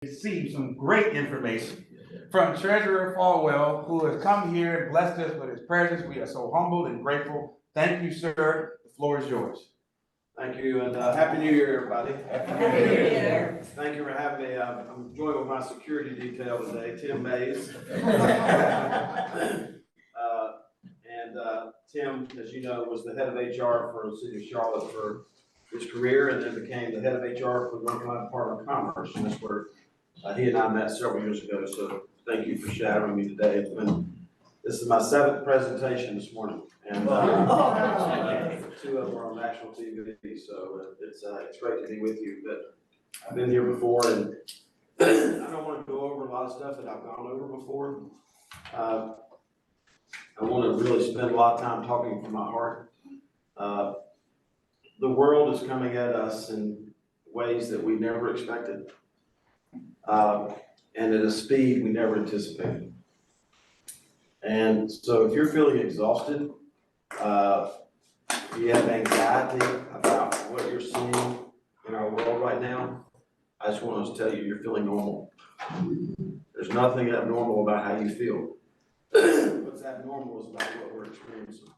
received some great information from Treasurer Falwell, who has come here and blessed us with his presence. We are so humbled and grateful. Thank you, sir. The floor is yours. Thank you, and Happy New Year, everybody. Happy New Year. Thank you for having me. I'm joined with my security detail today, Tim Mays. Tim, as you know, was the head of HR for the city of Charlotte for his career, and then became the head of HR for the North Carolina Department of Commerce, and that's where he and I met several years ago. So thank you for shadowing me today. This is my 7th presentation this morning, and 2 of them are on national TV. So it's great to be with you. But I've been here before, and I don't want to go over a lot of stuff that I've gone over before. I want to really spend a lot of time talking from my heart. The world is coming at us in ways that we never expected, and at a speed we never anticipated. And so if you're feeling exhausted, you have anxiety about what you're seeing in our world right now, I just want to tell you, you're feeling normal. There's nothing abnormal about how you feel. What's abnormal is about what we're experiencing.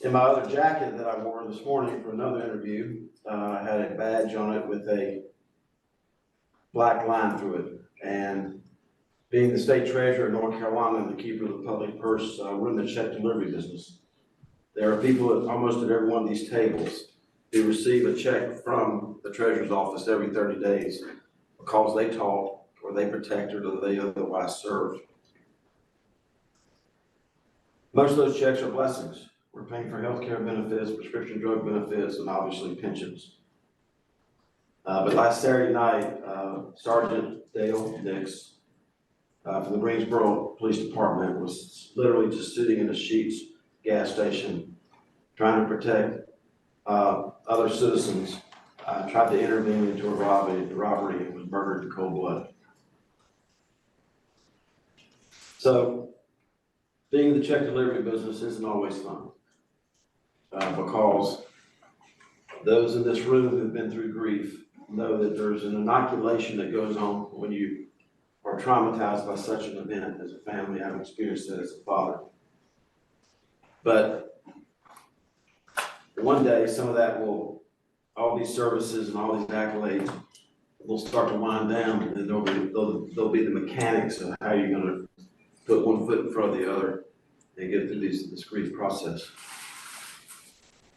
In my other jacket that I wore this morning for another interview, I had a badge on it with a black line through it. And being the state treasurer of North Carolina and the keeper of the public purse, we're in the check delivery business. There are people almost at every one of these tables who receive a check from the treasurer's office every 30 days because they taught or they protected or they otherwise served. Most of those checks are blessings. We're paying for healthcare benefits, prescription drug benefits, and obviously pensions. But last Saturday night, Sergeant Dale Nix from the Greensboro Police Department was literally just sitting in a Sheetz gas station trying to protect other citizens, tried to intervene into a robbery and was murdered in cold blood. So, being in the check delivery business isn't always fun, because those in this room who've been through grief know that there's an inoculation that goes on when you are traumatized by such an event. As a family, I've experienced that as a father. But one day, some of that all these services and all these accolades will start to wind down, and there'll be the mechanics of how you're going to put one foot in front of the other and get through this grief process.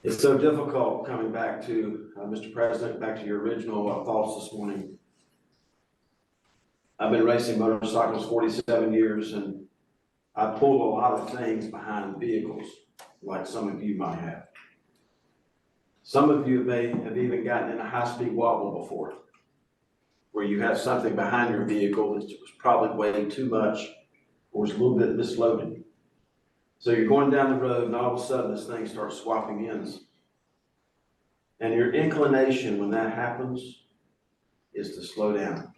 It's so difficult coming back to, Mr. President, back to your original thoughts this morning. I've been racing motorcycles 47 years, and I pulled a lot of things behind vehicles, like some of you might have. Some of you may have even gotten in a high-speed wobble before, where you have something behind your vehicle that was probably weighing too much or was a little bit misloaded. So you're going down the road, and all of a sudden this thing starts swapping ends. And your inclination when that happens is to slow down.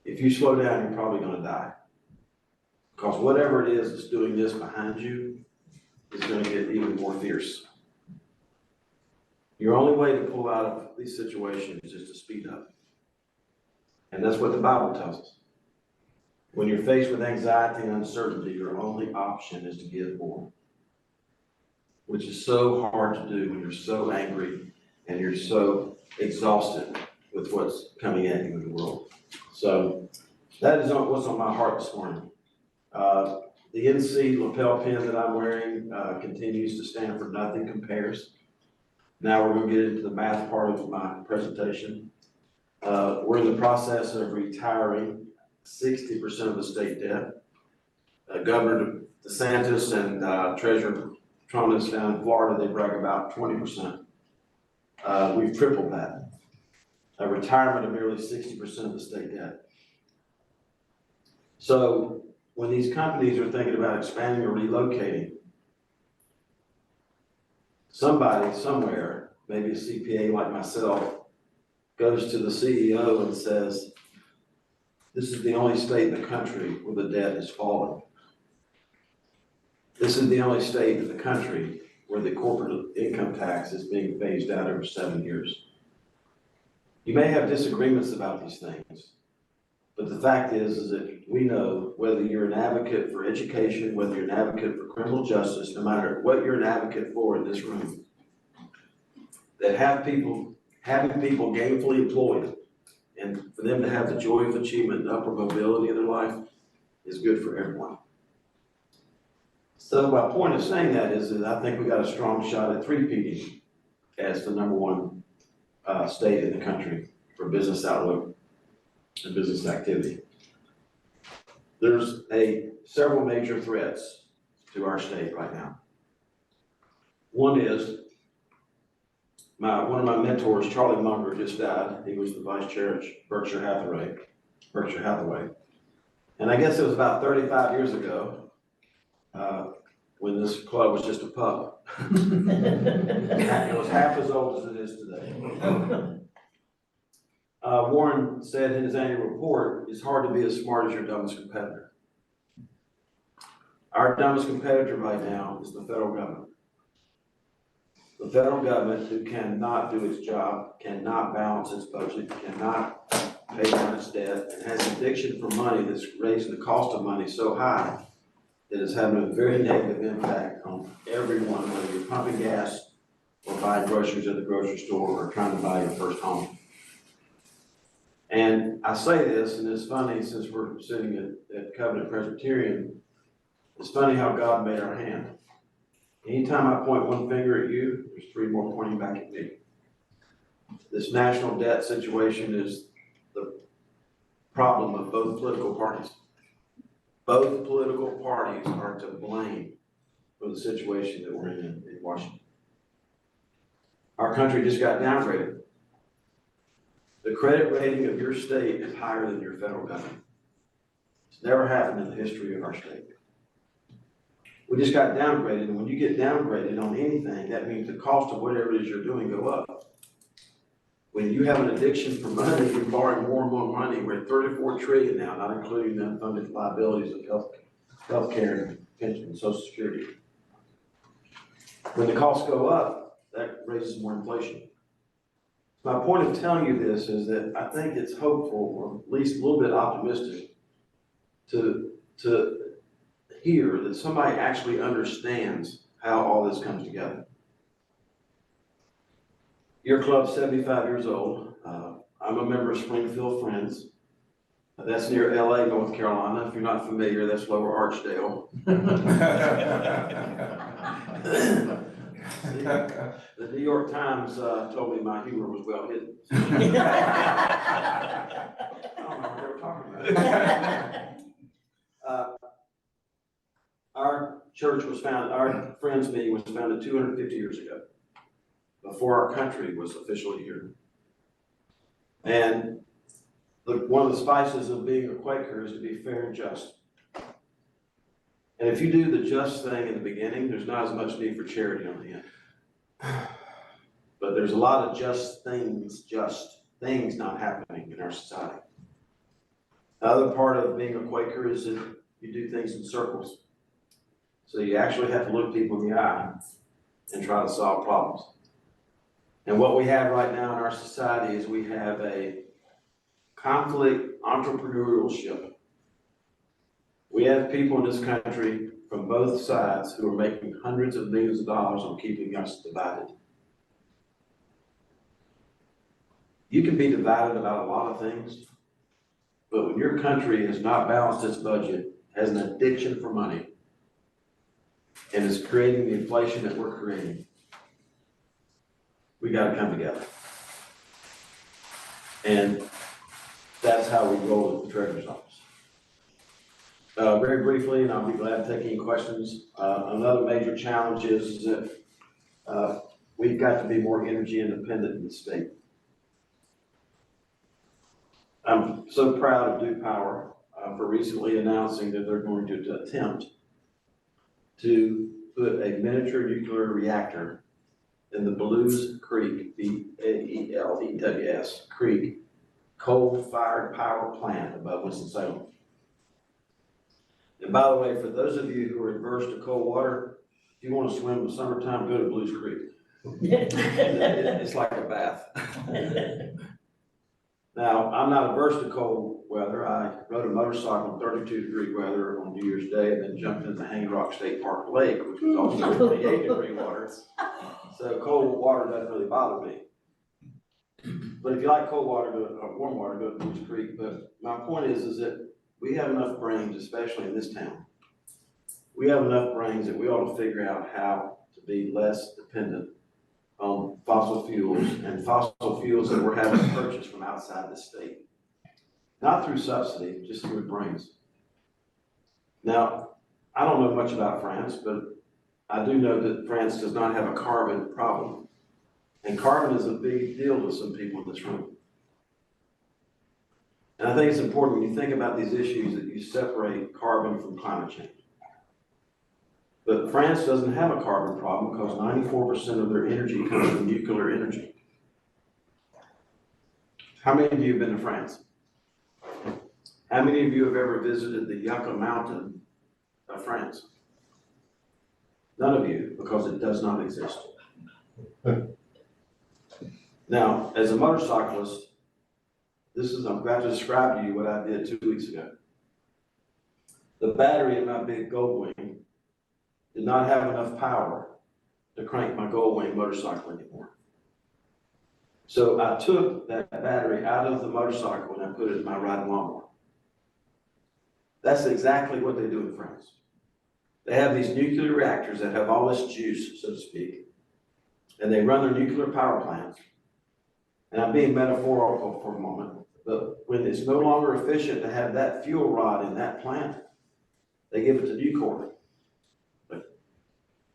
If you slow down, you're probably going to die. Because whatever it is that's doing this behind you is going to get even more fierce. Your only way to pull out of these situations is to speed up. And that's what the Bible tells us. When you're faced with anxiety and uncertainty, your only option is to give more, which is so hard to do when you're so angry and you're so exhausted with what's coming at you in the world. So that is what's on my heart this morning. The NC lapel pin that I'm wearing continues to stand for Nothing Compares. Now we're going to get into the math part of my presentation. We're in the process of retiring 60% of the state debt. Governor DeSantis and Treasurer Trump down in Florida, they brag about 20%. We've tripled that. A retirement of nearly 60% of the state debt. So when these companies are thinking about expanding or relocating, somebody somewhere, maybe a CPA like myself, goes to the CEO and says, this is the only state in the country where the debt is falling. This is the only state in the country where the corporate income tax is being phased out every 7 years. You may have disagreements about these things, but the fact is that we know whether you're an advocate for education, whether you're an advocate for criminal justice, no matter what you're an advocate for in this room, that having people gainfully employed and for them to have the joy of achievement and upward mobility in their life is good for everyone. So my point of saying that is that I think we got a strong shot at three-peating as the #1 state in the country for business outlook and business activity. There's several major threats to our state right now. One is one of my mentors, Charlie Munger, just died. He was the vice chair at Berkshire Hathaway. And I guess it was about 35 years ago, when this club was just a pub. It was half as old as it is today. Warren said in his annual report, it's hard to be as smart as your dumbest competitor. Our dumbest competitor right now is the federal government. The federal government, who cannot do its job, cannot balance its budget, cannot pay down its debt, and has an addiction for money that's raising the cost of money so high that it's having a very negative impact on everyone, whether you're pumping gas or buying groceries at the grocery store or trying to buy your first home. And I say this, and it's funny, since we're sitting at Covenant Presbyterian, it's funny how God made our hand. Anytime I point one finger at you, there's three more pointing back at me. This national debt situation is the problem of both political parties. Both political parties are to blame for the situation that we're in Washington. Our country just got downgraded. The credit rating of your state is higher than your federal government. It's never happened in the history of our state. We just got downgraded, and when you get downgraded on anything, that means the cost of whatever it is you're doing go up. When you have an addiction for money, you're borrowing more and more money. We're at $34 trillion now, not including the unfunded liabilities of health care and pension and Social Security. When the costs go up, that raises more inflation. My point of telling you this is that I think it's hopeful, or at least a little bit optimistic, to hear that somebody actually understands how all this comes together. Your club's 75 years old. I'm a member of Springfield Friends. That's near LA, North Carolina. If you're not familiar, that's Lower Archdale. The New York Times told me my humor was well hidden. I don't know what they were talking about. Our church was founded, our Friends meeting was founded 250 years ago, before our country was officially here. And one of the spices of being a Quaker is to be fair and just. And if you do the just thing in the beginning, there's not as much need for charity on the end. But there's a lot of just things not happening in our society. The other part of being a Quaker is that you do things in circles. So you actually have to look people in the eye and try to solve problems. And what we have right now in our society is we have a conflict entrepreneurship. We have people in this country from both sides who are making hundreds of millions of dollars on keeping us divided. You can be divided about a lot of things, but when your country has not balanced its budget, has an addiction for money, and is creating the inflation that we're creating, we got to come together. And that's how we roll with the Treasurer's Office. Very briefly, and I'll be glad to take any questions. Another major challenge is that we've got to be more energy independent in the state. I'm so proud of Duke Power for recently announcing that they're going to attempt to put a miniature nuclear reactor in the Belews Creek, B-A-E-L-E-W-S Creek, coal-fired power plant above Winston-Salem. And by the way, for those of you who are adverse to cold water, if you want to swim in the summertime, go to Belews Creek. It's like a bath. Now, I'm not averse to cold weather. I rode a motorcycle in 32-degree weather on New Year's Day and then jumped into Hanging Rock State Park Lake, which was also 28-degree water. So cold water doesn't really bother me. But if you like cold water, warm water, go to Moose Creek. But my point is that we have enough brains, especially in this town. We have enough brains that we ought to figure out how to be less dependent on fossil fuels and fossil fuels that we're having to purchase from outside the state. Not through subsidy, just through brains. Now, I don't know much about France, but I do know that France does not have a carbon problem. And carbon is a big deal to some people in this room. And I think it's important when you think about these issues that you separate carbon from climate change. But France doesn't have a carbon problem because 94% of their energy comes from nuclear energy. How many of you have been to France? How many of you have ever visited the Yucca Mountain of France? None of you, because it does not exist. Now, as a motorcyclist, I'm about to describe to you what I did 2 weeks ago. The battery in my big Goldwing did not have enough power to crank my Goldwing motorcycle anymore. So I took that battery out of the motorcycle and I put it in my riding lawnmower. That's exactly what they do in France. They have these nuclear reactors that have all this juice, so to speak, and they run their nuclear power plants. And I'm being metaphorical for a moment, but when it's no longer efficient to have that fuel rod in that plant, they give it to Nucor.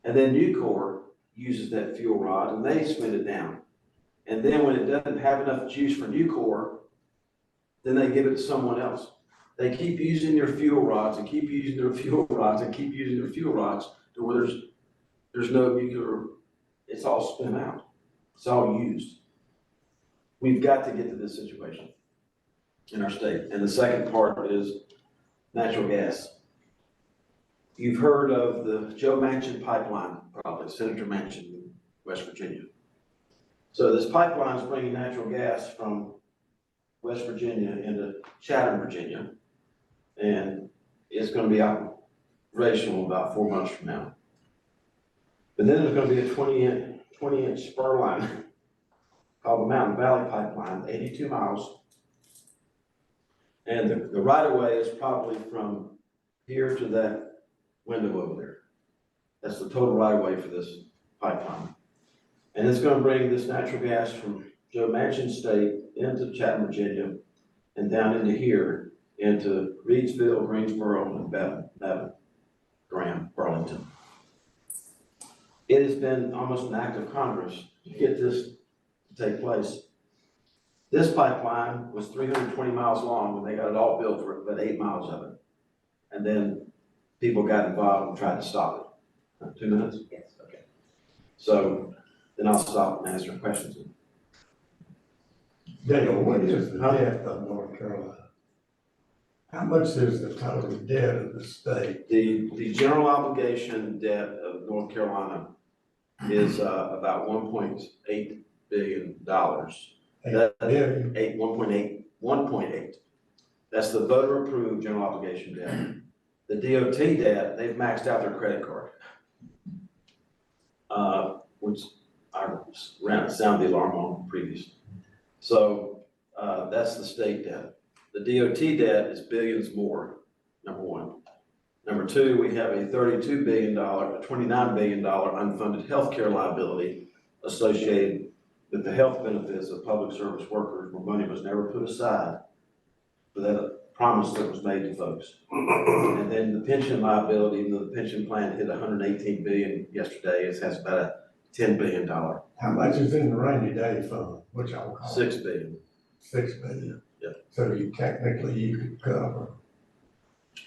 And then Nucor uses that fuel rod and they spin it down. And then when it doesn't have enough juice for Nucor, then they give it to someone else. They keep using their fuel rods and keep using their fuel rods and keep using their fuel rods to where there's no nuclear, it's all spin out. It's all used. We've got to get to this situation in our state. And the second part is natural gas. You've heard of the Joe Manchin pipeline, probably, Senator Manchin in West Virginia. So this pipeline is bringing natural gas from West Virginia into Chatham, Virginia, and it's going to be operational about 4 months from now. But then there's going to be a 20-inch spur line called the Mountain Valley Pipeline, 82 miles. And the right-of-way is probably from here to that window over there. That's the total right-of-way for this pipeline. And it's going to bring this natural gas from Joe Manchin State into Chatham, Virginia, and down into here, into Reedsville, Greensboro, and Bevan, Graham, Burlington. It has been almost an act of Congress to get this to take place. This pipeline was 320 miles long when they got it all built for about 8 miles of it. And then people got involved and tried to stop it. 2 minutes? Yes. Okay. So then I'll stop and answer questions. Dale, what is the debt of North Carolina? How much is the total debt of the state? The general obligation debt of North Carolina is about $1.8 billion. $8 billion? 1.8. That's the voter approved general obligation debt. The DOT debt, they've maxed out their credit card. Which I sounded the alarm on previous. So that's the state debt. The DOT debt is billions more, number one. Number two, we have a $32 billion, a $29 billion unfunded healthcare liability associated with the health benefits of public service workers, where money was never put aside for that promise that was made to folks. And then the pension liability, even though the pension plan hit $118 billion yesterday, it has about a $10 billion. How much is in the rainy day fund, which I'll call $6 billion. $6 billion? Yeah. So you could cover.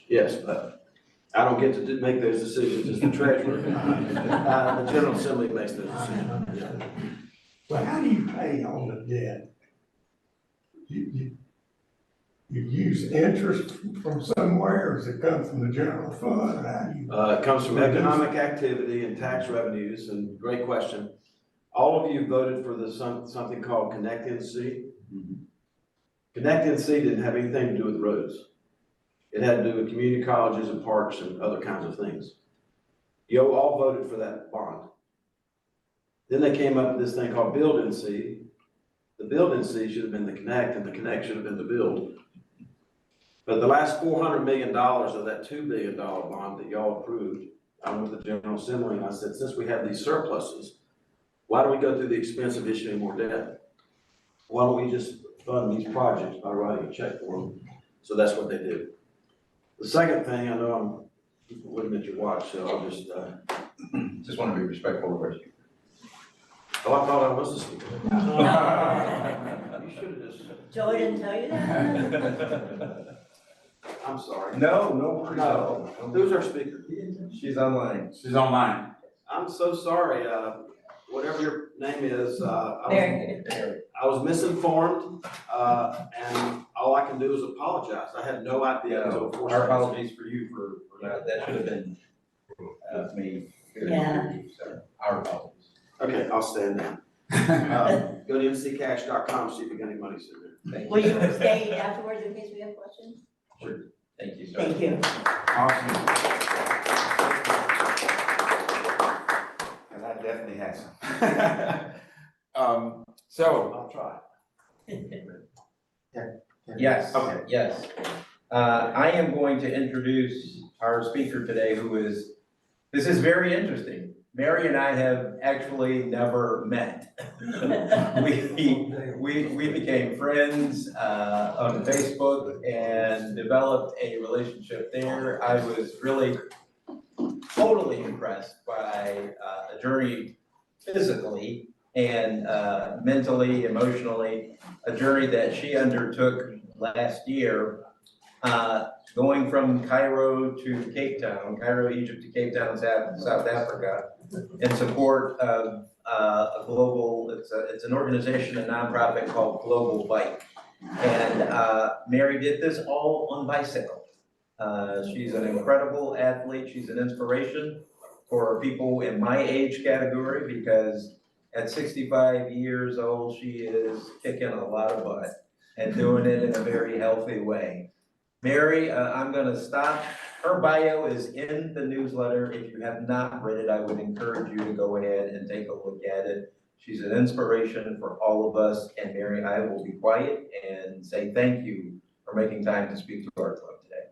Yes, but I don't get to make those decisions as the treasurer. The General Assembly makes those decisions. Yeah. Well, how do you pay on the debt? You use interest from somewhere, or does it come from the general fund, or how do you? It comes from economic activity and tax revenues, and great question. All of you voted for the something called Connect NC. Connect NC didn't have anything to do with roads. It had to do with community colleges and parks and other kinds of things. You all voted for that bond. Then they came up with this thing called Build NC. The Build NC should have been the Connect, and the Connect should have been the Build. But the last $400 million of that $2 billion bond that y'all approved, I went to the General Assembly and I said, since we have these surpluses, why do we go through the expense of issuing more debt? Why don't we just fund these projects by writing a check for them? So that's what they did. The second thing, I know I'm looking at your watch, so I'll just, Just want to be respectful of our speaker. oh, I thought I was the speaker. You should have just, Joey didn't tell you that? I'm sorry. No worries at all. Who's our speaker? She's online. She's online. I'm so sorry, whatever your name is, Very I was misinformed, and all I can do is apologize. I had no idea until 4 Our seconds. apologies for you for that. That should have been me. Yeah. So, our apologies. Okay, I'll stand down. Go to nccash.com, see if you got any money sitting there. Thank Will you you. stay afterwards in case we have questions? Sure. Thank you, sir. Thank you. Awesome. And I definitely had some. So, I'll try. Yes. Okay. Yes. I am going to introduce our speaker today, this is very interesting. Mary and I have actually never met. We became friends on Facebook and developed a relationship there. I was really totally impressed by a journey physically and mentally, emotionally, a journey that she undertook last year, going from Cairo to Cape Town, Cairo, Egypt to Cape Town, South Africa, in support of a global, it's an organization, a nonprofit called Global Bike. And Mary did this all on bicycle. She's an incredible athlete. She's an inspiration for people in my age category because at 65 years old, she is kicking a lot of butt and doing it in a very healthy way. Mary, I'm gonna stop. Her bio is in the newsletter. If you have not read it, I would encourage you to go ahead and take a look at it. She's an inspiration for all of us. And Mary, I will be quiet and say thank you for making time to speak to our club today.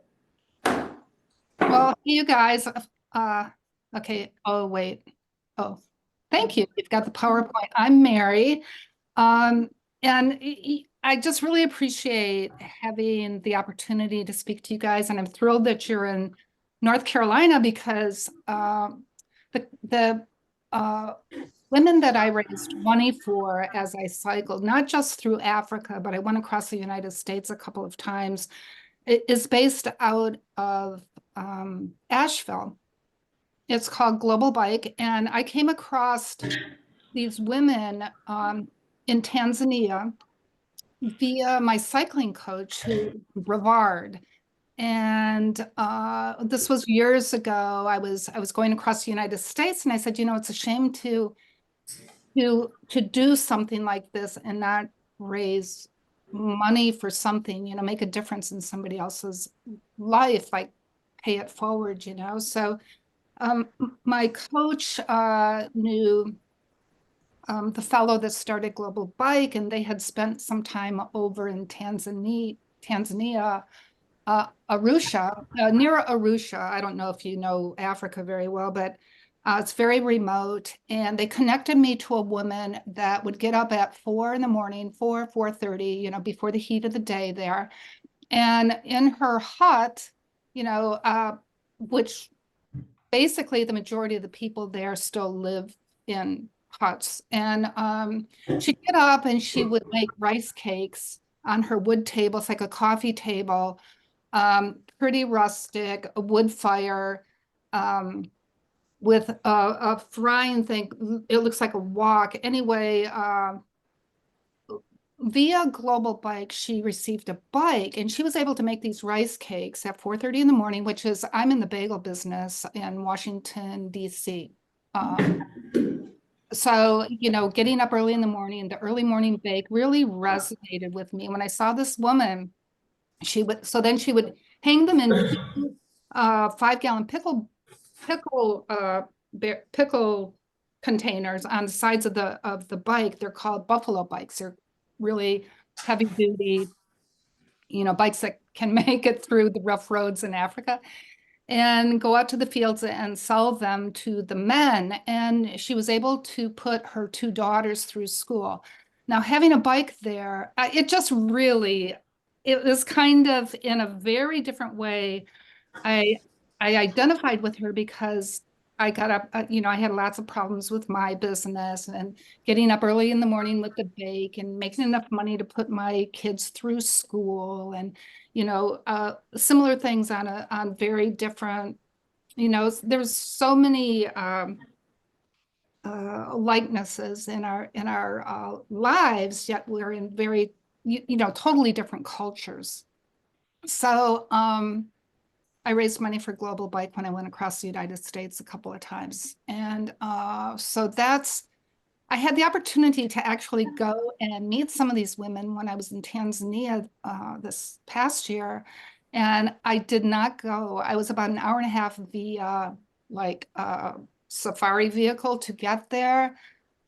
Well, you guys, okay, oh, wait. Oh, thank you. You've got the PowerPoint. I'm Mary. I just really appreciate having the opportunity to speak to you guys. And I'm thrilled that you're in North Carolina because the women that I raised money for as I cycled, not just through Africa, but I went across the United States a couple of times, it is based out of Asheville. It's called Global Bike. And I came across these women in Tanzania via my cycling coach, Brevard. And this was years ago. I was going across the United States and I said, you know, it's a shame to do something like this and not raise money for something, you know, make a difference in somebody else's life, like pay it forward, you know. So my coach knew the fellow that started Global Bike, and they had spent some time over in Tanzania, Arusha, near Arusha. I don't know if you know Africa very well, but it's very remote. And they connected me to a woman that would get up at 4 in the morning, 4:30, you know, before the heat of the day there. And in her hut, you know, which basically the majority of the people there still live in huts. And she'd get up and she would make rice cakes on her wood table. It's like a coffee table, pretty rustic, a wood fire with a frying thing. It looks like a wok. Anyway, via Global Bike, she received a bike and she was able to make these rice cakes at 4:30 in the morning, which is, I'm in the bagel business in Washington, DC. So, getting up early in the morning, the early morning bake really resonated with me. When I saw this woman, then she would hang them in 5-gallon pickle containers on the sides of the bike. They're called buffalo bikes. They're really heavy duty, bikes that can make it through the rough roads in Africa, and go out to the fields and sell them to the men. And she was able to put her 2 daughters through school. Now, having a bike there, it was kind of in a very different way. I identified with her because I got up, I had lots of problems with my business and getting up early in the morning with the bake and making enough money to put my kids through school, and similar things on very different, there's so many likenesses in our lives, yet we're in very totally different cultures. So I raised money for Global Bike when I went across the United States a couple of times. And so I had the opportunity to actually go and meet some of these women when I was in Tanzania this past year. And I did not go. I was about an hour and a half via safari vehicle to get there.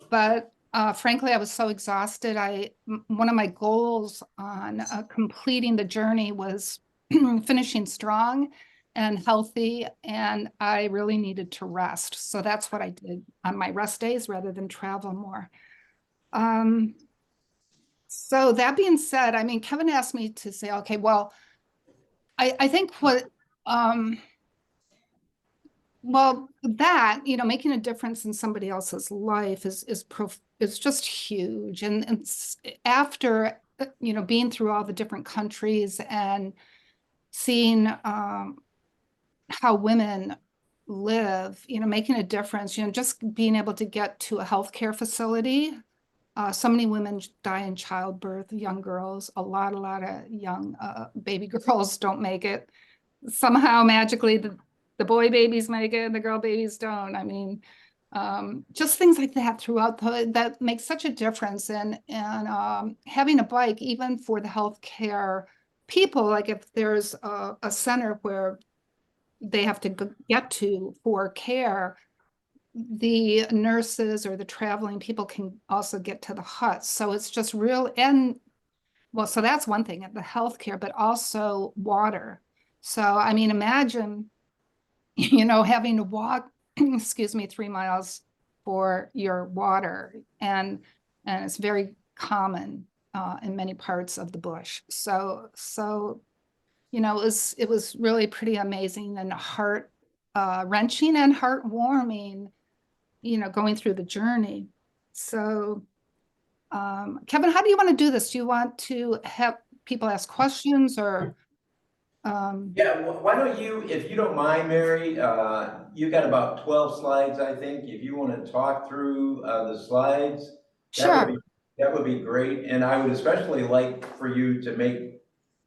But frankly, I was so exhausted. One of my goals on completing the journey was finishing strong and healthy, and I really needed to rest. So that's what I did on my rest days rather than travel more. So that being said, I mean, Kevin asked me to say, okay, well, I think making a difference in somebody else's life is just huge. And after, being through all the different countries and seeing how women live, making a difference, just being able to get to a healthcare facility. So many women die in childbirth, young girls, a lot of young baby girls don't make it. Somehow magically the boy babies make it and the girl babies don't. I mean, just things like that throughout that makes such a difference. And having a bike, even for the healthcare people, like if there's a center where they have to get to for care, the nurses or the traveling people can also get to the huts. So it's just real. And well, so that's one thing, the healthcare, but also water. So, I mean, imagine, having to walk, 3 miles for your water. And it's very common in many parts of the bush. So it was really pretty amazing and heart wrenching and heartwarming, going through the journey. So, Kevin, how do you want to do this? Do you want to have people ask questions or? Yeah, why don't you, if you don't mind, Mary, you got about 12 slides, I think. If you want to talk through the slides, Sure. that would be great. And I would especially like for you to make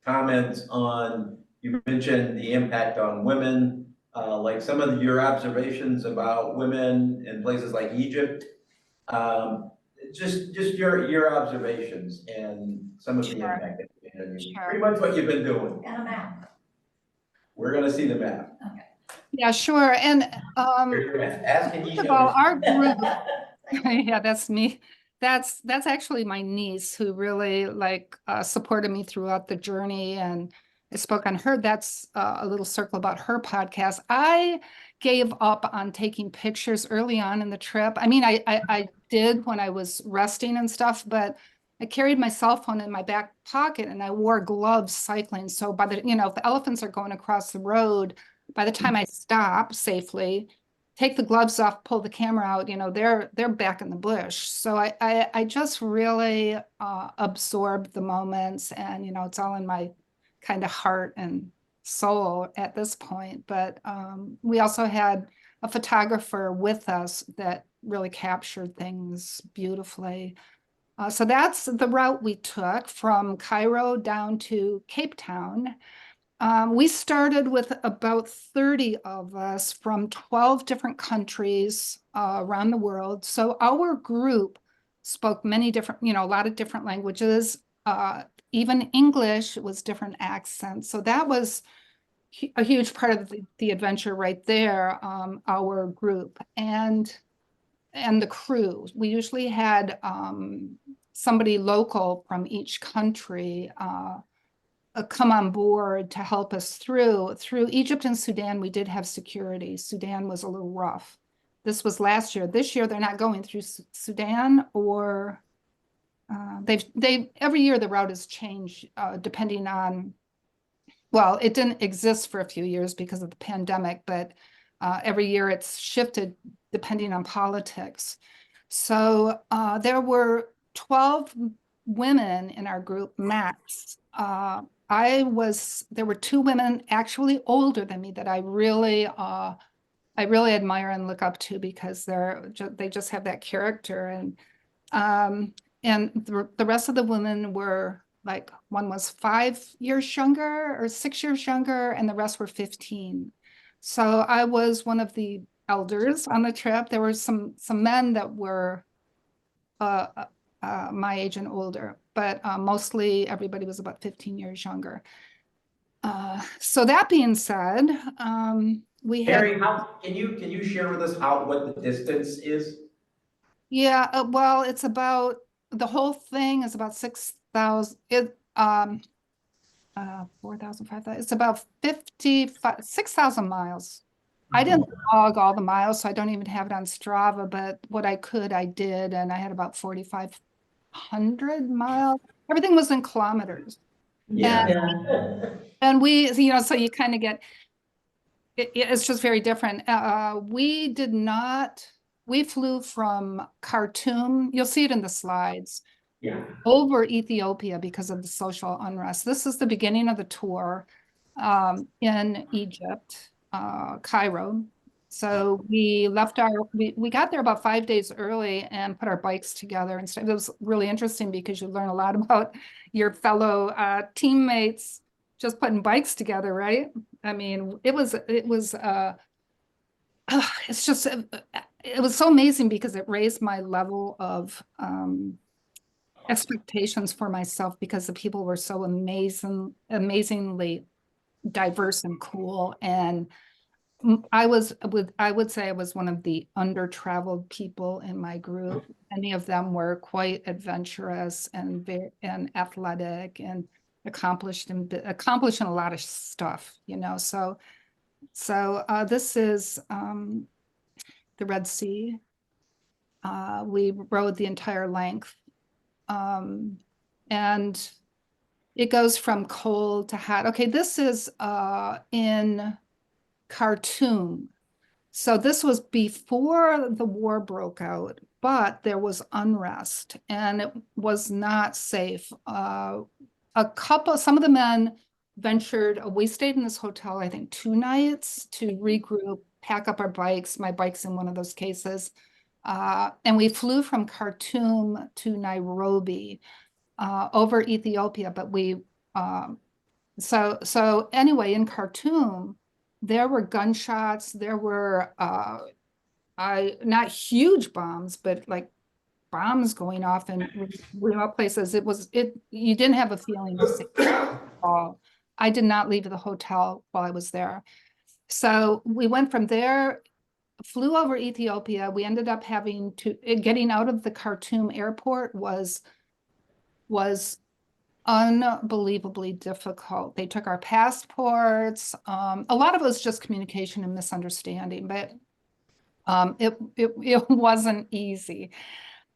comments on, you mentioned the impact on women, like some of your observations about women in places like Egypt. Just your observations and some of the Sure. impact that you had. Sure. Pretty much what you've been doing. And a map. We're gonna see the map. Yeah, sure. And Asking each first of all, other. our group, yeah, that's me. That's actually my niece who really supported me throughout the journey, and I spoke on her. That's a little circle about her podcast. I gave up on taking pictures early on in the trip. I mean, I did when I was resting and stuff, but I carried my cell phone in my back pocket and I wore gloves cycling. So if the elephants are going across the road, by the time I stop safely, take the gloves off, pull the camera out, they're back in the bush. So I just really absorbed the moments, and, it's all in my kind of heart and soul at this point. But we also had a photographer with us that really captured things beautifully. So that's the route we took from Cairo down to Cape Town. We started with about 30 of us from 12 different countries around the world. So our group spoke many different, a lot of different languages. Even English was different accents. So that was a huge part of the adventure right there, our group and the crew. We usually had somebody local from each country come on board to help us through. Through Egypt and Sudan, we did have security. Sudan was a little rough. This was last year. This year, they're not going through Sudan, or they've every year the route has changed depending on, well, it didn't exist for a few years because of the pandemic, but every year it's shifted depending on politics. So there were 12 women in our group max. There were 2 women actually older than me that I really admire and look up to, because they just have that character. And the rest of the women were like, one was 5 years younger or 6 years younger, and the rest were 15. So I was one of the elders on the trip. There were some men that were my age and older, but mostly everybody was about 15 years younger. So that being said, we had, Mary, can you share with us what the distance is? yeah, well, it's about, the whole thing is about 6,000, 4,000, 5,000, it's about 6,000 miles. I didn't log all the miles, so I don't even have it on Strava, but what I could, I did, and I had about 4,500 miles. Everything was in kilometers. Yeah. And we, so you kind of get, it's just very different. We flew from Khartoum, you'll see it in the slides, Yeah. over Ethiopia because of the social unrest. This is the beginning of the tour in Egypt, Cairo. So we got there about 5 days early and put our bikes together and stuff. It was really interesting because you learn a lot about your fellow teammates just putting bikes together, right? I mean, it was it's just, it was so amazing because it raised my level of expectations for myself, because the people were so amazingly diverse and cool. And I would say I was one of the under-traveled people in my group. Many of them were quite adventurous and athletic and accomplished in a lot of stuff, So this is the Red Sea. We rode the entire length, and it goes from cold to hot. Okay, this is in Khartoum. So this was before the war broke out, but there was unrest and it was not safe. Some of the men ventured, we stayed in this hotel, I think 2 nights to regroup, pack up our bikes, my bike's in one of those cases. And we flew from Khartoum to Nairobi over Ethiopia, but so anyway, in Khartoum, there were gunshots, there were not huge bombs, but like bombs going off in remote places. You didn't have a feeling of safety at all. I did not leave the hotel while I was there. So we went from there, flew over Ethiopia. We ended up getting out of the Khartoum airport was unbelievably difficult. They took our passports. A lot of it was just communication and misunderstanding, but it wasn't easy.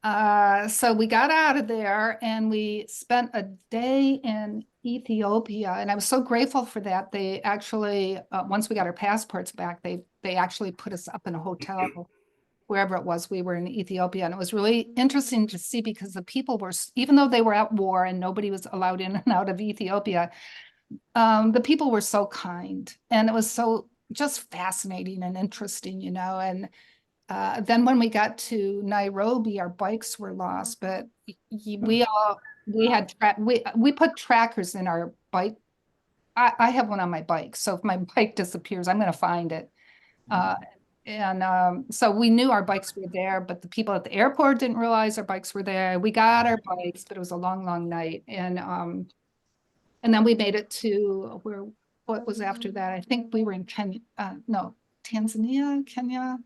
So we got out of there and we spent a day in Ethiopia, and I was so grateful for that. They actually, once we got our passports back, they actually put us up in a hotel wherever it was. We were in Ethiopia, and it was really interesting to see because the people were, even though they were at war and nobody was allowed in and out of Ethiopia, the people were so kind, and it was so just fascinating and interesting, and then when we got to Nairobi, our bikes were lost, but we put trackers in our bike I have one on my bike, so if my bike disappears, I'm gonna find it. So we knew our bikes were there, but the people at the airport didn't realize our bikes were there. We got our bikes, but it was a long, long night. And then we made it to what was after that? I think we were in Kenya, no, Tanzania, Kenya.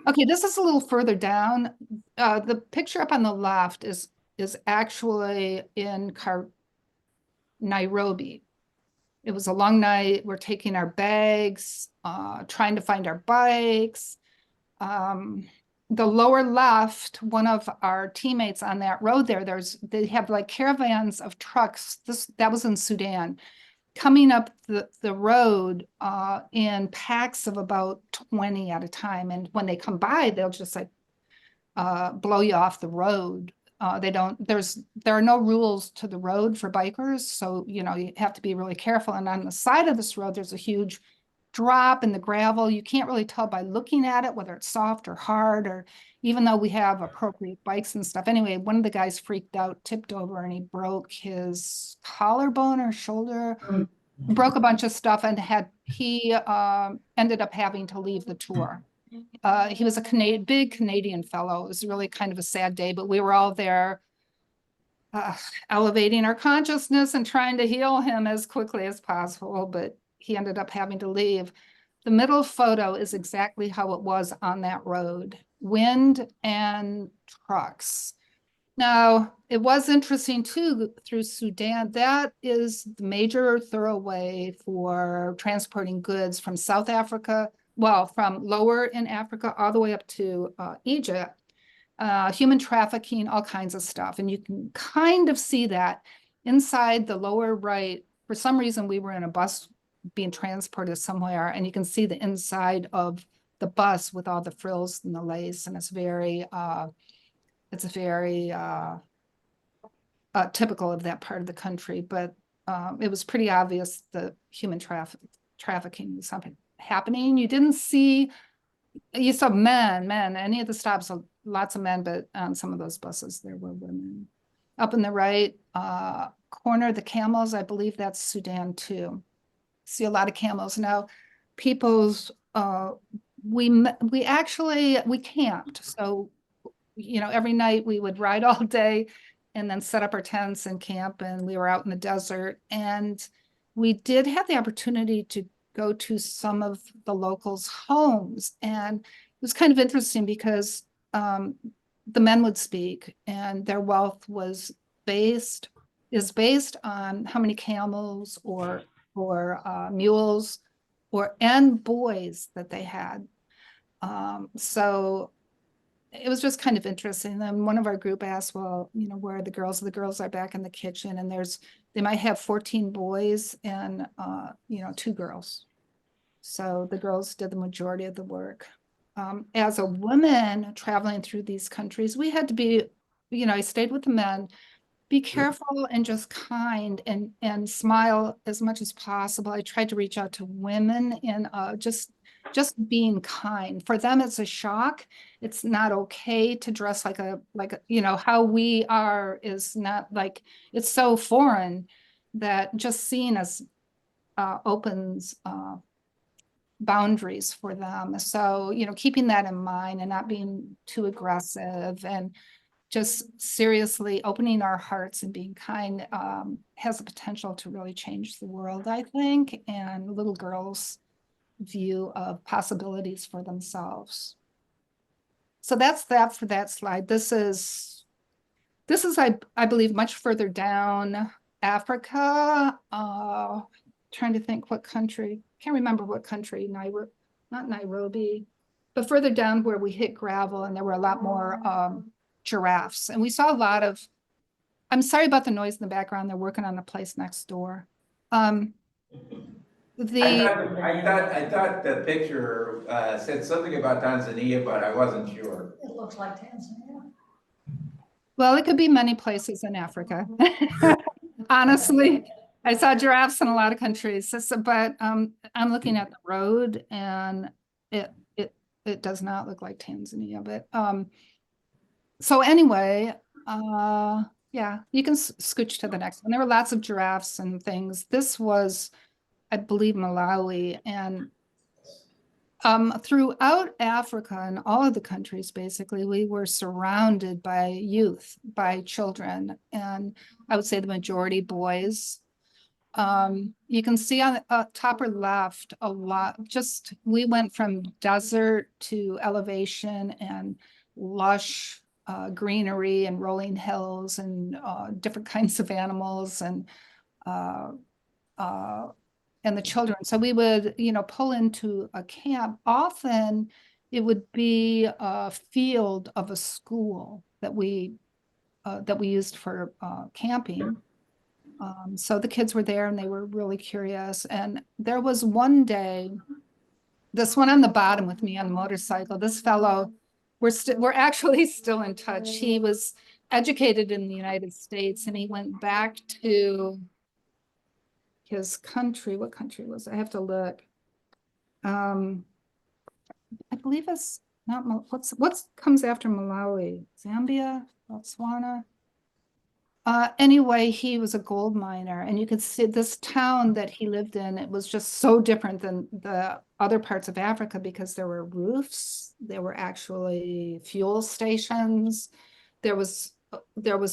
Okay, this is a little further down. The picture up on the left is actually in Nairobi. It was a long night. We're taking our bags, trying to find our bikes. The lower left, one of our teammates on that road there, they have like caravans of trucks. That was in Sudan, coming up the road in packs of about 20 at a time. And when they come by, they'll just like blow you off the road. There are no rules to the road for bikers. So, you have to be really careful. And on the side of this road, there's a huge drop in the gravel. You can't really tell by looking at it, whether it's soft or hard, or even though we have appropriate bikes and stuff. Anyway, one of the guys freaked out, tipped over, and he broke his collarbone or shoulder, broke a bunch of stuff, and he ended up having to leave the tour. He was a big Canadian fellow. It was really kind of a sad day, but we were all there elevating our consciousness and trying to heal him as quickly as possible, but he ended up having to leave. The middle photo is exactly how it was on that road, wind and trucks. Now, it was interesting too, through Sudan, that is the major thoroughway for transporting goods from South Africa, well, from lower in Africa all the way up to Egypt, human trafficking, all kinds of stuff. And you can kind of see that inside the lower right. For some reason, we were in a bus being transported somewhere, and you can see the inside of the bus with all the frills and the lace, and it's very typical of that part of the country. But it was pretty obvious that human trafficking was happening. You saw men, any of the stops, lots of men, but on some of those buses there were women. Up in the right corner, the camels, I believe that's Sudan too. See a lot of camels now. We camped. So, every night we would ride all day and then set up our tents and camp, and we were out in the desert. And we did have the opportunity to go to some of the locals' homes. And it was kind of interesting because the men would speak, and their wealth is based on how many camels or mules and boys that they had. So it was just kind of interesting. Then one of our group asked, well, where are the girls? The girls are back in the kitchen, and they might have 14 boys and 2 girls. So the girls did the majority of the work. As a woman traveling through these countries, we had to be, I stayed with the men, be careful and just kind and smile as much as possible. I tried to reach out to women and just being kind. For them, it's a shock. It's not okay to dress like how we are is not like, it's so foreign that just seeing us opens boundaries for them. So, keeping that in mind and not being too aggressive and just seriously opening our hearts and being kind has the potential to really change the world, I think, and little girls' view of possibilities for themselves. So that's that for that slide. This is I believe much further down Africa. Trying to think what country, can't remember what country, not Nairobi, but further down where we hit gravel, and there were a lot more giraffes. And we saw a lot of, I'm sorry about the noise in the background, they're working on the place next door. I thought the picture said something about Tanzania, but I wasn't sure. It looks like Tanzania. Well, it could be many places in Africa. Honestly, I saw giraffes in a lot of countries, but I'm looking at the road, and it does not look like Tanzania. But so anyway, Yeah, you can scooch to the next one. There were lots of giraffes and things. This was, I believe, Malawi, and throughout Africa and all of the countries, basically, we were surrounded by youth, by children, and I would say the majority boys. You can see on the top or left a lot, just we went from desert to elevation and lush greenery and rolling hills and different kinds of animals uh, uh, and the children. So we would, pull into a camp. Often it would be a field of a school that we used for camping. So the kids were there and they were really curious. And there was one day, this one on the bottom with me on the motorcycle, this fellow, we're actually still in touch. He was educated in the United States and he went back to his country. What country was it? I have to look. I believe it's not, what comes after Malawi? Zambia, Botswana? Anyway, he was a gold miner, and you could see this town that he lived in, it was just so different than the other parts of Africa because there were roofs, there were actually fuel stations, there was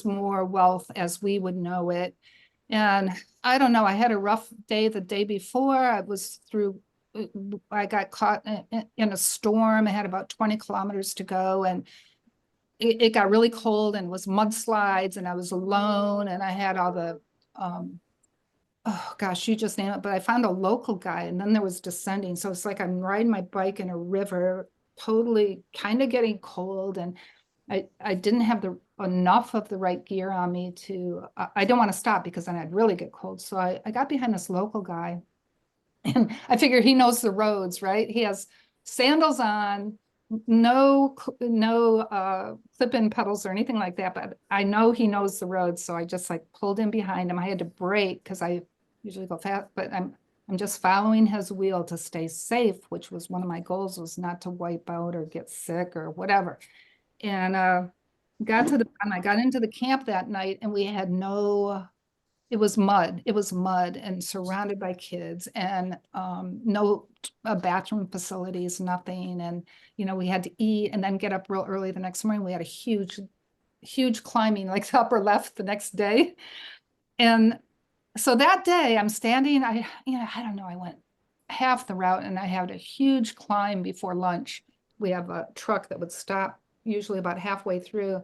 more wealth as we would know it. And I don't know, I had a rough day the day before. I got caught in a storm. I had about 20 kilometers to go, and it got really cold and was mudslides, and I was alone, and I had all the oh gosh, you just name it. But I found a local guy, and then there was descending. So it's like I'm riding my bike in a river, totally kind of getting cold, and I didn't have enough of the right gear on me to. I don't want to stop because then I'd really get cold. So I got behind this local guy, and I figure he knows the roads, right? He has sandals on, no clip-in pedals or anything like that, but I know he knows the road, so I just like pulled in behind him. I had to brake because I usually go fast, but I'm just following his wheel to stay safe, which was one of my goals, was not to wipe out or get sick or whatever. And got to the I got into the camp that night, and we had it was mud and surrounded by kids, and no bathroom facilities, nothing. And, we had to eat and then get up real early the next morning. We had a huge climbing, like the upper left the next day. And so that day I'm standing, I don't know, I went half the route and I had a huge climb before lunch. We have a truck that would stop usually about halfway through.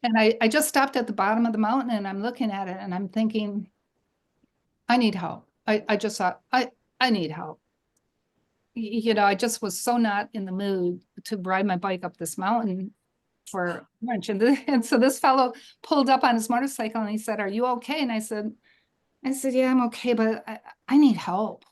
And I just stopped at the bottom of the mountain and I'm looking at it and I'm thinking, I need help. I just thought, I need help. I just was so not in the mood to ride my bike up this mountain for lunch. And so this fellow pulled up on his motorcycle and he said, "Are you okay?" And I said, "Yeah, I'm okay, but I need help."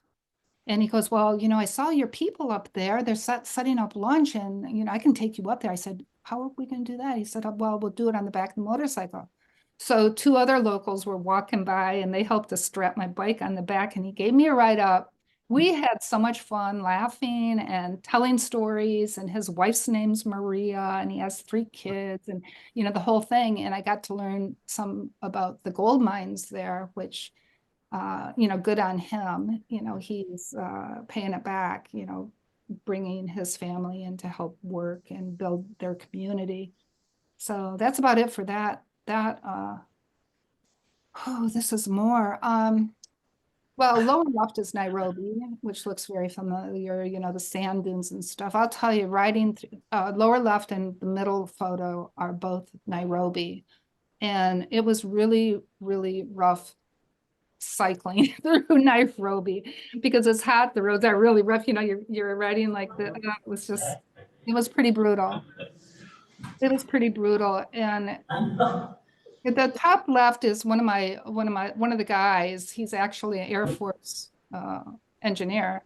And he goes, "Well, I saw your people up there. They're setting up lunch and, I can take you up there." I said, "How are we going to do that?" He said, "Oh, well, we'll do it on the back of the motorcycle." So two other locals were walking by and they helped to strap my bike on the back and he gave me a ride up. We had so much fun laughing and telling stories, and his wife's name's Maria and he has 3 kids and, the whole thing. And I got to learn some about the gold mines there, which good on him. He's paying it back, bringing his family in to help work and build their community. So that's about it for that. This is more. Well, lower left is Nairobi, which looks very familiar, the sand dunes and stuff. I'll tell you, riding through, lower left and the middle photo are both Nairobi. And it was really, really rough cycling through Nairobi because it's hot. The roads are really rough. You're riding like it was pretty brutal. It was pretty brutal. And at the top left is one of the guys. He's actually an Air Force engineer.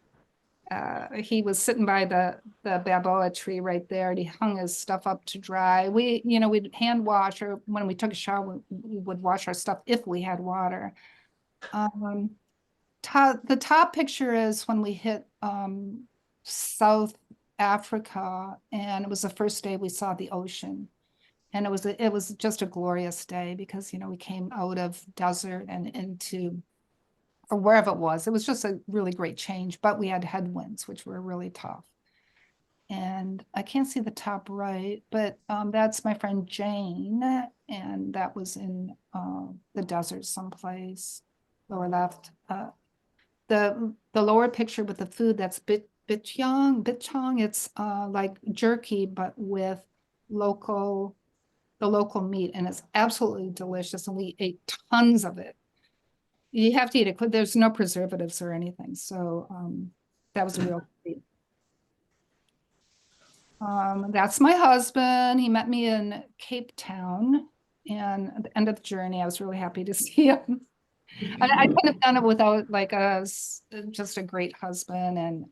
He was sitting by the baboa tree right there, and he hung his stuff up to dry. We'd hand wash, or when we took a shower, we would wash our stuff if we had water. The top picture is when we hit South Africa, and it was the first day we saw the ocean. And it was just a glorious day because, we came out of desert and into, or wherever it was. It was just a really great change, but we had headwinds, which were really tough. And I can't see the top right, but that's my friend Jane, and that was in the desert someplace, lower left. The lower picture with the food, that's bitchong, it's like jerky, but with the local meat, and it's absolutely delicious, and we ate tons of it. You have to eat it, there's no preservatives or anything, so that was a real treat. That's my husband. He met me in Cape Town, and at the end of the journey, I was really happy to see him. I couldn't have done it without like just a great husband. And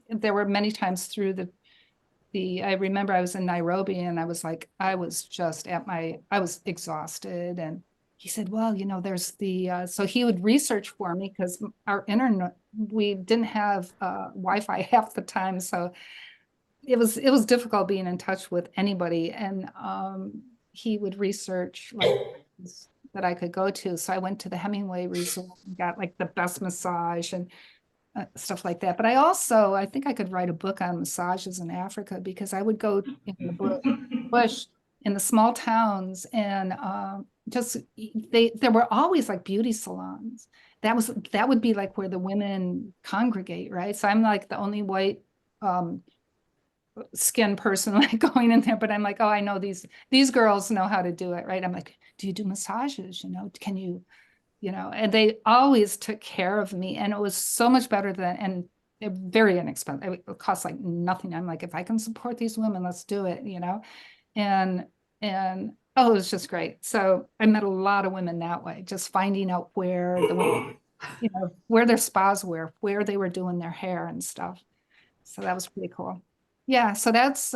there were many times through I remember I was in Nairobi and I was just I was exhausted. And he said, well, there's so he would research for me because our internet, we didn't have Wi-Fi half the time. So it was difficult being in touch with anybody. And he would research like that I could go to. So I went to the Hemingway Resort and got like the best massage and stuff like that. But I think I could write a book on massages in Africa because I would go in the bush in the small towns and there were always like beauty salons. That would be like where the women congregate, right? So I'm like the only white skin person like going in there, but I'm like, oh, I know these girls know how to do it, right? I'm like, do you do massages? Can you, and they always took care of me, and it was so much better and very inexpensive. It cost like nothing. I'm like, if I can support these women, let's do it, and oh, it was just great. So I met a lot of women that way, just finding out where the women, where their spas were, where they were doing their hair and stuff. So that was pretty cool. Yeah, so that's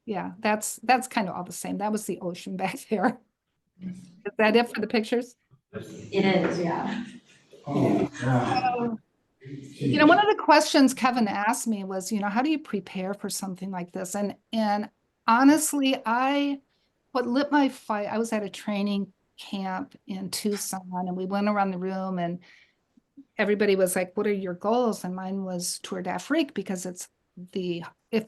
yeah, that's kind of all the same. That was the ocean back there. Is that it for the pictures? It is, yeah. Oh, One of the questions Kevin asked me was, how do you prepare for something like this? And honestly, what lit my fire, I was at a training camp in Tucson and we went around the room and everybody was like, what are your goals? And mine was Tour d'Afrique because it's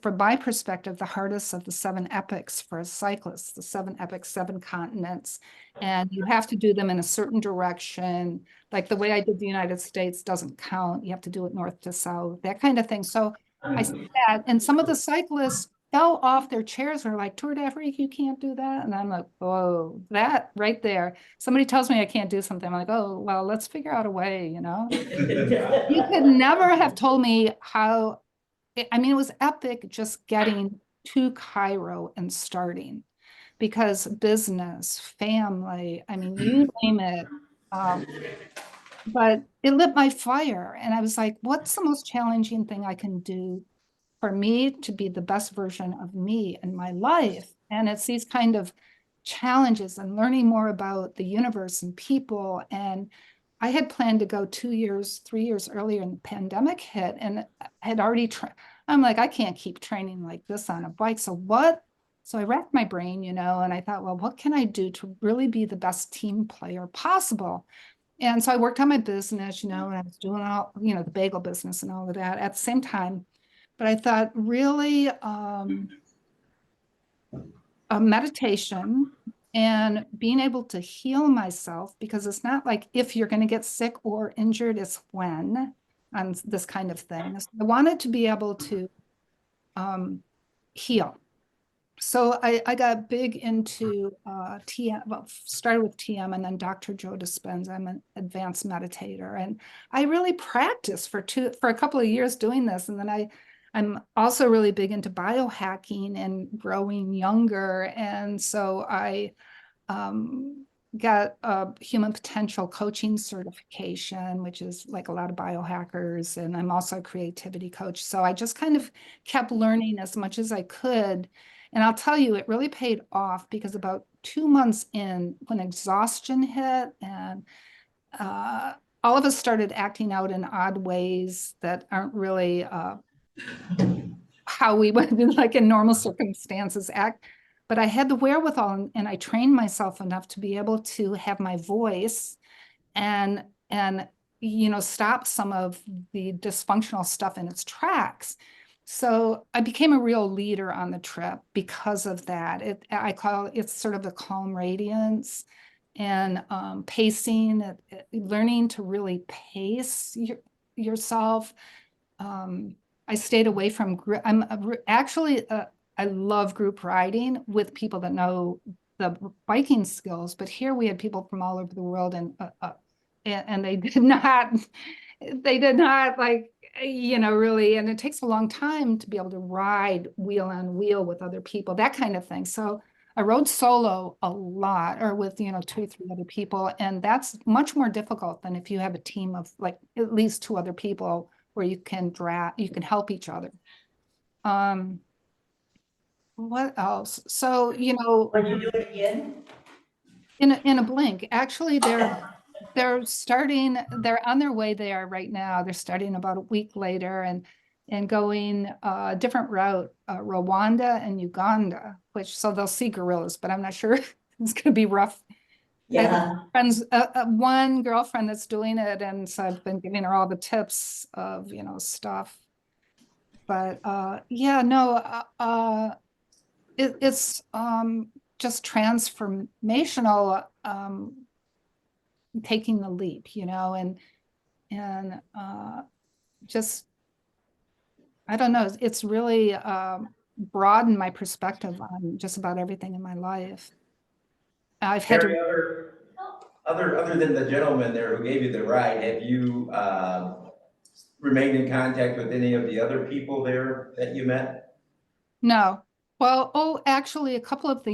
from my perspective, the hardest of the 7 epics for a cyclist, the 7 epics, 7 continents. And you have to do them in a certain direction. Like the way I did the United States doesn't count. You have to do it north to south, that kind of thing. So I said that, and some of the cyclists fell off their chairs and were like, Tour d'Afrique, you can't do that. And I'm like, whoa, that right there. Somebody tells me I can't do something. I'm like, oh, well, let's figure out a way, You could never have told me how, it was epic just getting to Cairo and starting because business, family, you name it. But it lit my fire. And I was like, what's the most challenging thing I can do for me to be the best version of me in my life? And it's these kind of challenges and learning more about the universe and people. And I had planned to go 2 years, 3 years earlier, and the pandemic hit, and I had already I'm like, I can't keep training like this on a bike. So I racked my brain, and I thought, well, what can I do to really be the best team player possible? And so I worked on my business, and I was doing all, the bagel business and all of that at the same time. But I thought really a meditation and being able to heal myself, because it's not like if you're going to get sick or injured, it's when on this kind of thing. So I wanted to be able to heal. So I got big into TM, well, started with TM and then Dr. Joe Dispenza. I'm an advanced meditator, and I really practiced for a couple of years doing this. And then I'm also really big into biohacking and growing younger. And so I got a human potential coaching certification, which is like a lot of biohackers. And I'm also a creativity coach. So I just kind of kept learning as much as I could. And I'll tell you, it really paid off because about 2 months in, when exhaustion hit and all of us started acting out in odd ways that aren't really how how we would, like in normal circumstances, act. But I had the wherewithal, and I trained myself enough to be able to have my voice and stop some of the dysfunctional stuff in its tracks. So I became a real leader on the trip because of that. I call it's sort of a calm radiance and pacing, learning to really pace yourself. I stayed away from group. I love group riding with people that know the biking skills, but here we had people from all over the world, and they did not like, really, and it takes a long time to be able to ride wheel on wheel with other people, that kind of thing. So I rode solo a lot, or with, 2 or 3 other people, and that's much more difficult than if you have a team of like at least 2 other people where you can help each other. What else? So, Would you do it again? in a blink, actually, they're on their way there right now. They're starting about a week later and going a different route, Rwanda and Uganda, so they'll see gorillas, but I'm not sure it's going to be rough. I have friends, one girlfriend that's doing it, and so I've been giving her all the tips of, stuff. But it's just transformational, taking the leap, and just, I don't know, it's really broadened my perspective on just about everything in my life. I've had Mary, to. other than the gentleman there who gave you the ride, have you remained in contact with any of the other people there that you met? No. Well, actually, a couple of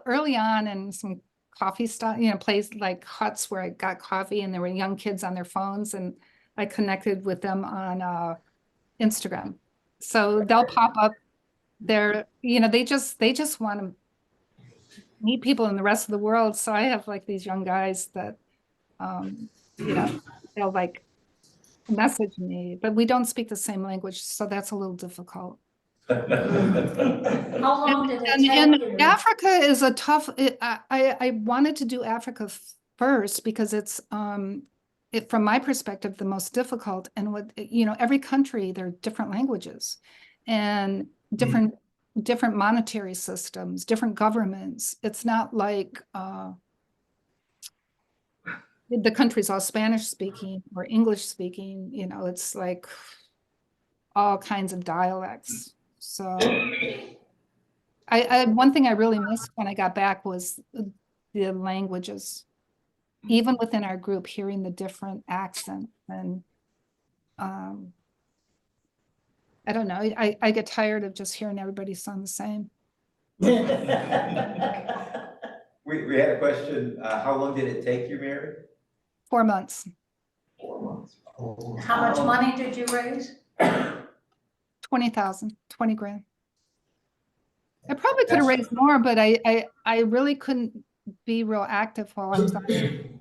early on, and some coffee stuff, places like huts where I got coffee, and there were young kids on their phones, and I connected with them on Instagram. So they'll pop up there, they just want to meet people in the rest of the world. So I have like these young guys that, they'll like message me, but we don't speak the same language, so that's a little difficult. How long did it take And you? Africa is a tough, I wanted to do Africa first because it's, from my perspective, the most difficult. And every country, there are different languages and different monetary systems, different governments. It's not like the country's all Spanish speaking or English speaking, it's like all kinds of dialects. So one thing I really missed when I got back was the languages, even within our group, hearing the different accents. And I don't know, I get tired of just hearing everybody sound the same. We had a question. How long did it take you, Mary? 4 months. 4 months. How much money did you raise? 20,000, 20 grand. I probably could have raised more, but I really couldn't be real active while I was on it,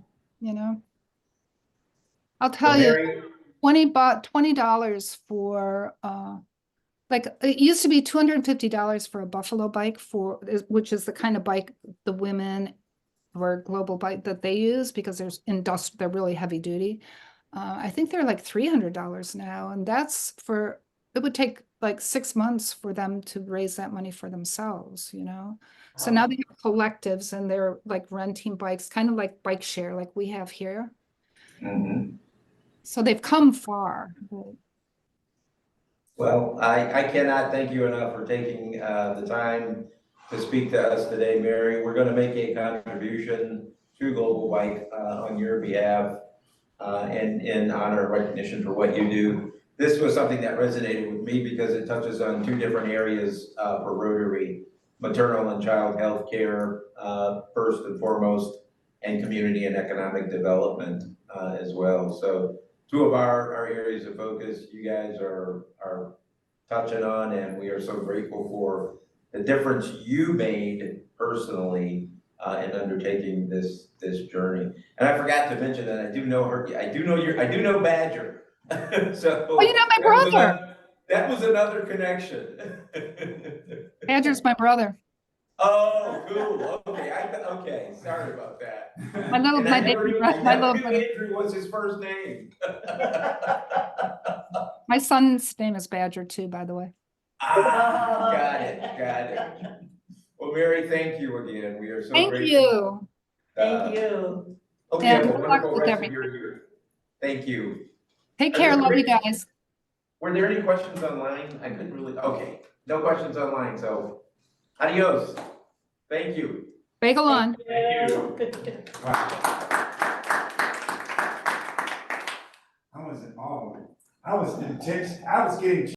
I'll tell you, $20 for like it used to be $250 for a buffalo bike, which is the kind of bike the women or global bike that they use, because they're really heavy duty. I think they're like $300 now, and it would take like 6 months for them to raise that money for themselves, So now they have collectives, and they're like renting bikes, kind of like bike share, like we have here. Mm-hmm. So they've come far. Well, I cannot thank you enough for taking the time to speak to us today, Mary. We're going to make a contribution to Global Bike on your behalf and in honor of recognition for what you do. This was something that resonated with me because it touches on 2 different areas for Rotary: maternal and child health care, first and foremost, and community and economic development as well. So 2 of our areas of focus you guys are touching on, and we are so grateful for the difference you made personally in undertaking this journey. And I forgot to mention that I do know Badger. So Oh, you know my brother. That was another connection. Badger's my brother. Oh, cool, okay, okay, sorry about that. My little, And my I never baby, knew, brother, I my never little knew brother. Andrew was his first name. My son's name is Badger too, by the way. Ah, got it. Well, Mary, thank you again, we are so Thank grateful. you. Thank you. Hope you And have a good luck wonderful with rest of everything. your year. Thank you. Take Are care. there Love you great- guys. Were there any questions online? I couldn't really, okay, no questions online, so adios. Thank you. Bagel on. Thank you. I wasn't all, I was in text, I was getting